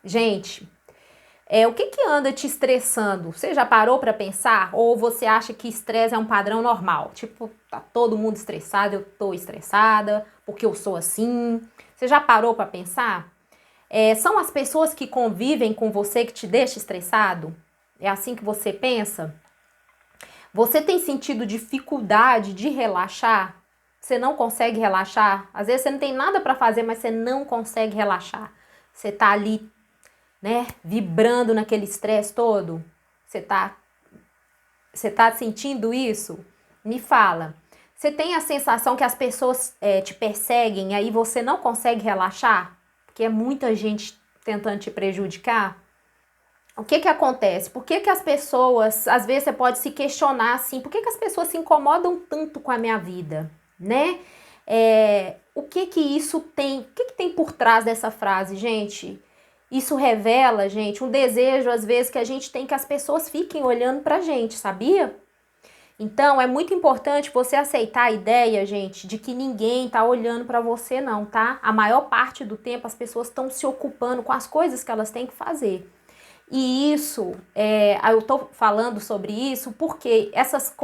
Gente, o que que anda te estressando? Você já parou pra pensar? Ou você acha que estresse é um padrão normal? Tipo, tá todo mundo estressado, eu tô estressada, porque eu sou assim. Você já parou pra pensar? São as pessoas que convivem com você que te deixam estressado? É assim que você pensa? Você tem sentido dificuldade de relaxar? Você não consegue relaxar? Às vezes você não tem nada pra fazer, mas você não consegue relaxar. Você tá ali, né, vibrando naquele estresse todo? Você tá, você tá sentindo isso? Me fala. Você tem a sensação que as pessoas te perseguem e aí você não consegue relaxar? Porque é muita gente tentando te prejudicar? O que que acontece? Por que que as pessoas, às vezes você pode se questionar assim, por que que as pessoas se incomodam tanto com a minha vida, né? O que que isso tem, o que que tem por trás dessa frase, gente? Isso revela, gente, um desejo às vezes que a gente tem que as pessoas fiquem olhando pra gente, sabia? Então, é muito importante você aceitar a ideia, gente, de que ninguém tá olhando pra você não, tá? A maior parte do tempo as pessoas estão se ocupando com as coisas que elas têm que fazer. E isso, eu tô falando sobre isso porque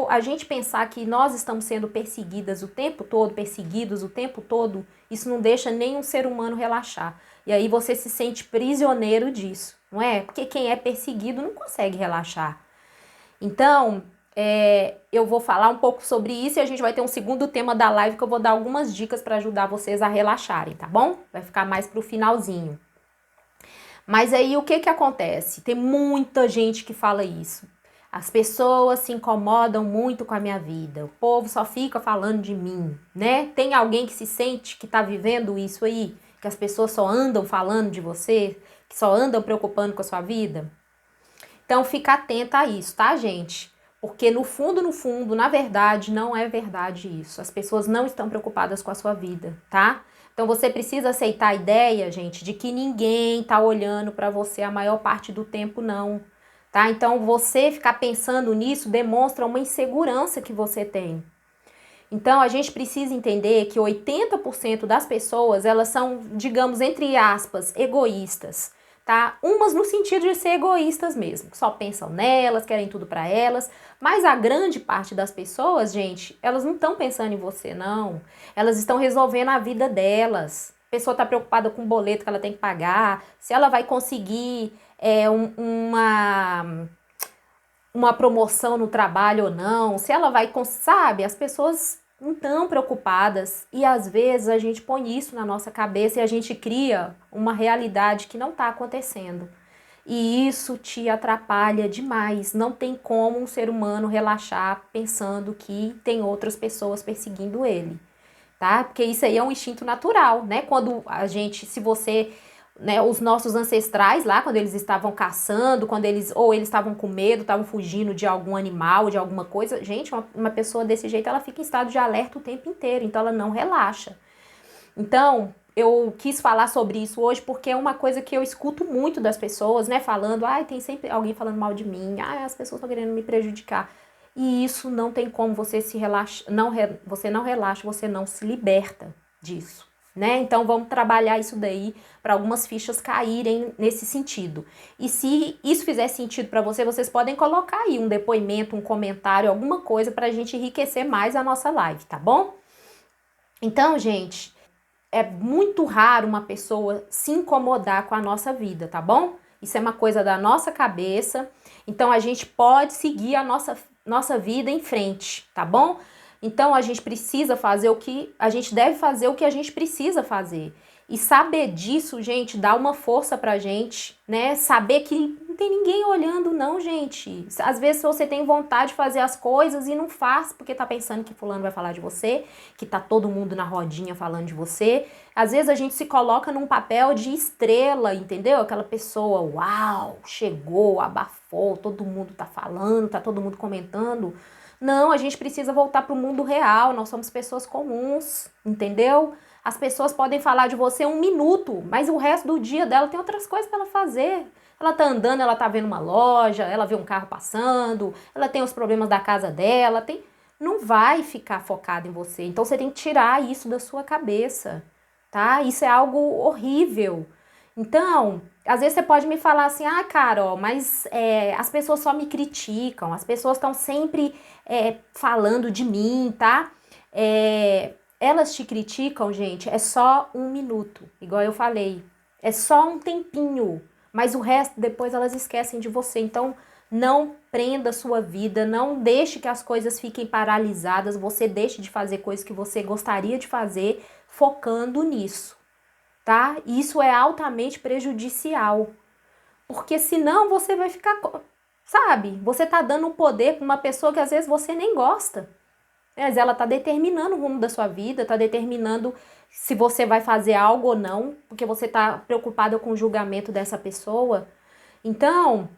a gente pensar que nós estamos sendo perseguidas o tempo todo, perseguidos o tempo todo, isso não deixa nenhum ser humano relaxar. E aí você se sente prisioneiro disso, não é? Porque quem é perseguido não consegue relaxar. Então, eu vou falar um pouco sobre isso e a gente vai ter um segundo tema da live que eu vou dar algumas dicas para ajudar vocês a relaxarem, tá bom? Vai ficar mais pro finalzinho. Mas aí o que que acontece? Tem muita gente que fala isso. As pessoas se incomodam muito com a minha vida. O povo só fica falando de mim, né? Tem alguém que se sente que tá vivendo isso aí? Que as pessoas só andam falando de você? Que só andam preocupando com a sua vida? Então fica atenta a isso, tá, gente? Porque no fundo, na verdade, não é verdade isso. As pessoas não estão preocupadas com a sua vida, tá? Então você precisa aceitar a ideia, gente, de que ninguém tá olhando pra você a maior parte do tempo, não. Tá? Então você ficar pensando nisso demonstra uma insegurança que você tem. Então a gente precisa entender que 80% das pessoas, elas são, digamos, entre aspas, egoístas, tá? Umas no sentido de ser egoístas mesmo, que só pensam nelas, querem tudo pra elas, mas a grande parte das pessoas, gente, elas não estão pensando em você, não. Elas estão resolvendo a vida delas. A pessoa tá preocupada com o boleto que ela tem que pagar, se ela vai conseguir uma promoção no trabalho ou não, se ela vai, sabe? As pessoas não estão preocupadas e às vezes a gente põe isso na nossa cabeça e a gente cria uma realidade que não está acontecendo. E isso te atrapalha demais. Não tem como um ser humano relaxar pensando que tem outras pessoas perseguindo ele, tá? Porque isso aí é um instinto natural, né? Quando a gente, se você, né, os nossos ancestrais lá, quando eles estavam caçando, quando eles, ou eles estavam com medo, estavam fugindo de algum animal, de alguma coisa, gente, uma pessoa desse jeito, ela fica em estado de alerta o tempo inteiro, então ela não relaxa. Então, eu quis falar sobre isso hoje porque é uma coisa que eu escuto muito das pessoas, né, falando, ai, tem sempre alguém falando mal de mim, ai, as pessoas estão querendo me prejudicar. E isso não tem como você se relaxa, você não relaxa, você não se liberta disso, né? Então vamos trabalhar isso daí para algumas fichas caírem nesse sentido. E se isso fizer sentido para você, vocês podem colocar aí um depoimento, um comentário, alguma coisa para a gente enriquecer mais a nossa live, tá bom? Então, gente, é muito raro uma pessoa se incomodar com a nossa vida, tá bom? Isso é uma coisa da nossa cabeça. Então a gente pode seguir a nossa vida em frente, tá bom? Então a gente precisa fazer o que a gente deve fazer, o que a gente precisa fazer. E saber disso, gente, dá uma força pra gente, né? Saber que não tem ninguém olhando, não, gente. Às vezes você tem vontade de fazer as coisas e não faz porque tá pensando que fulano vai falar de você, que tá todo mundo na rodinha falando de você. Às vezes a gente se coloca num papel de estrela, entendeu? Aquela pessoa, uau, chegou, abafou, todo mundo tá falando, tá todo mundo comentando. Não, a gente precisa voltar pro mundo real, nós somos pessoas comuns, entendeu? As pessoas podem falar de você um minuto, mas o resto do dia dela tem outras coisas para ela fazer. Ela tá andando, ela tá vendo uma loja, ela vê um carro passando, ela tem os problemas da casa dela, tem... não vai ficar focada em você. Então você tem que tirar isso da sua cabeça, tá? Isso é algo horrível. Então, às vezes você pode me falar assim, ah, Carol, mas as pessoas só me criticam, as pessoas estão sempre falando de mim, tá? Elas te criticam, gente, é só 1 minuto, igual eu falei. É só um tempinho, mas o resto depois elas esquecem de você. Então, não prenda a sua vida, não deixe que as coisas fiquem paralisadas, você deixe de fazer coisas que você gostaria de fazer focando nisso, tá? Isso é altamente prejudicial, porque senão você vai ficar, sabe? Você tá dando um poder para uma pessoa que às vezes você nem gosta. Mas ela tá determinando o rumo da sua vida, tá determinando se você vai fazer algo ou não, porque você tá preocupada com o julgamento dessa pessoa. Então,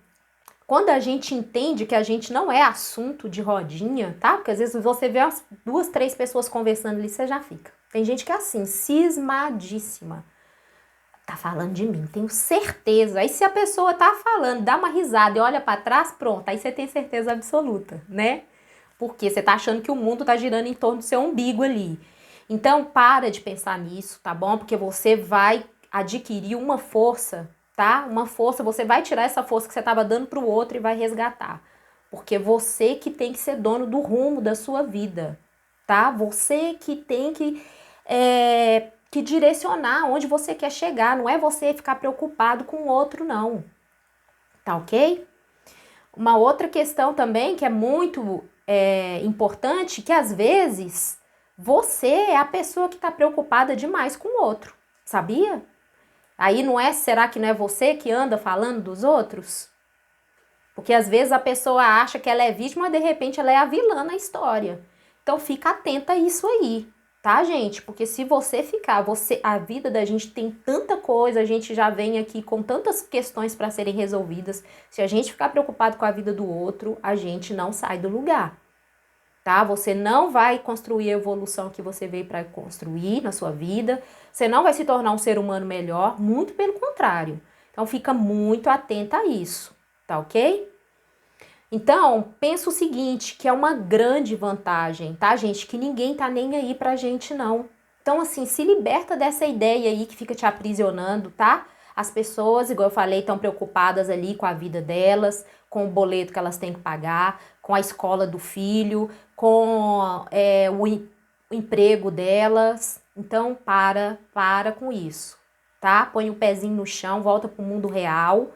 quando a gente entende que a gente não é assunto de rodinha, tá? Porque às vezes você vê umas 2, 3 pessoas conversando ali, você já fica. Tem gente que é assim, cismadíssima. Tá falando de mim, tenho certeza. Aí se a pessoa tá falando, dá uma risada e olha pra trás, pronto, aí você tem certeza absoluta, né? Porque você tá achando que o mundo tá girando em torno do seu umbigo ali. Então, para de pensar nisso, tá bom? Porque você vai adquirir uma força, tá? Uma força, você vai tirar essa força que você tava dando pro outro e vai resgatar. Porque você que tem que ser dono do rumo da sua vida, tá? Você que tem que direcionar onde você quer chegar, não é você ficar preocupado com o outro, não. Tá ok? Uma outra questão também que é muito importante, que às vezes você é a pessoa que está preocupada demais com o outro, sabia? Aí não é, será que não é você que anda falando dos outros? Porque às vezes a pessoa acha que ela é vítima, mas de repente ela é a vilã na história. Então fica atenta a isso aí, tá, gente? Porque se você ficar, a vida da gente tem tanta coisa, a gente já vem aqui com tantas questões para serem resolvidas. Se a gente ficar preocupado com a vida do outro, a gente não sai do lugar, tá? Você não vai construir a evolução que você veio para construir na sua vida. Você não vai se tornar um ser humano melhor, muito pelo contrário. Então fica muito atenta a isso, tá ok? Então, pensa o seguinte, que é uma grande vantagem, tá, gente? Que ninguém tá nem aí pra gente, não. Então, assim, se liberta dessa ideia aí que fica te aprisionando, tá? As pessoas, igual eu falei, estão preocupadas ali com a vida delas, com o boleto que elas têm que pagar, com a escola do filho, com o emprego delas. Então, para com isso, tá? Põe o pezinho no chão, volta pro mundo real,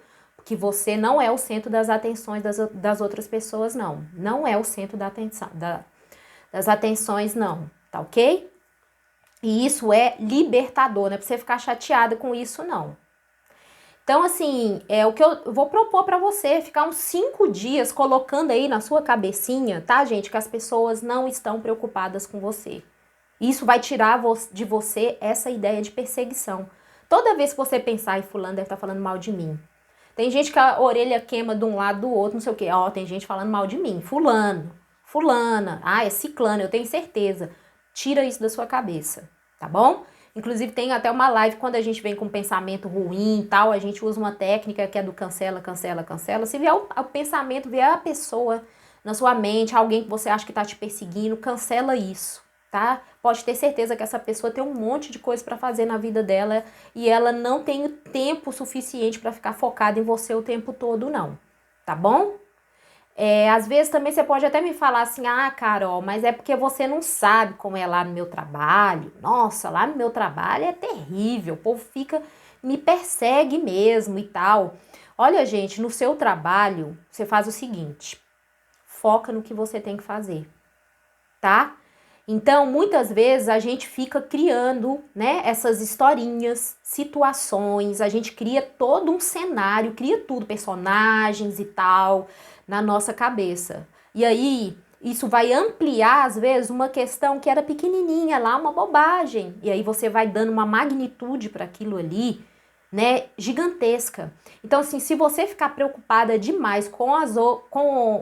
que você não é o centro das atenções das outras pessoas, não. Não é o centro da atenção, das atenções, não, tá ok? E isso é libertador, não é pra você ficar chateada com isso, não. Então, assim, o que eu vou propor pra você, ficar uns 5 dias colocando aí na sua cabecinha, tá, gente, que as pessoas não estão preocupadas com você. Isso vai tirar de você essa ideia de perseguição. Toda vez que você pensar, fulano deve estar falando mal de mim. Tem gente que a orelha queima de um lado do outro, não sei o quê. Ó, tem gente falando mal de mim. Fulano, fulana. Ah, é ciclano, eu tenho certeza. Tira isso da sua cabeça, tá bom? Inclusive tem até uma live quando a gente vem com um pensamento ruim e tal, a gente usa uma técnica que é do cancela, cancela, cancela. Se vier o pensamento, vier a pessoa na sua mente, alguém que você acha que tá te perseguindo, cancela isso, tá? Pode ter certeza que essa pessoa tem um monte de coisa para fazer na vida dela e ela não tem tempo suficiente para ficar focada em você o tempo todo, não. Tá bom? Às vezes também você pode até me falar assim, ah, Carol, mas é porque você não sabe como é lá no meu trabalho. Nossa, lá no meu trabalho é terrível, o povo me persegue mesmo e tal. Olha, gente, no seu trabalho, você faz o seguinte, foca no que você tem que fazer, tá? Então, muitas vezes a gente fica criando, né, essas historinhas, situações, a gente cria todo um cenário, cria tudo, personagens e tal, na nossa cabeça. E aí, isso vai ampliar, às vezes, uma questão que era pequenininha lá, uma bobagem. E aí você vai dando uma magnitude para aquilo ali, né, gigantesca. Então, assim, se você ficar preocupada demais com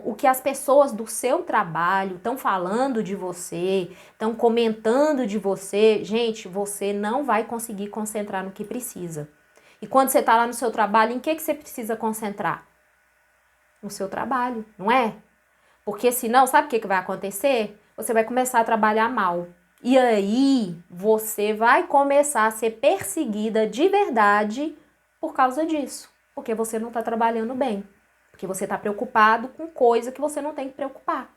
o que as pessoas do seu trabalho estão falando de você, estão comentando de você, gente, você não vai conseguir concentrar no que precisa. E quando você está lá no seu trabalho, em que você precisa concentrar? No seu trabalho, não é? Porque senão, sabe o que vai acontecer? Você vai começar a trabalhar mal. E aí, você vai começar a ser perseguida de verdade por causa disso. Porque você não está trabalhando bem. Porque você está preocupado com coisa que você não tem que preocupar.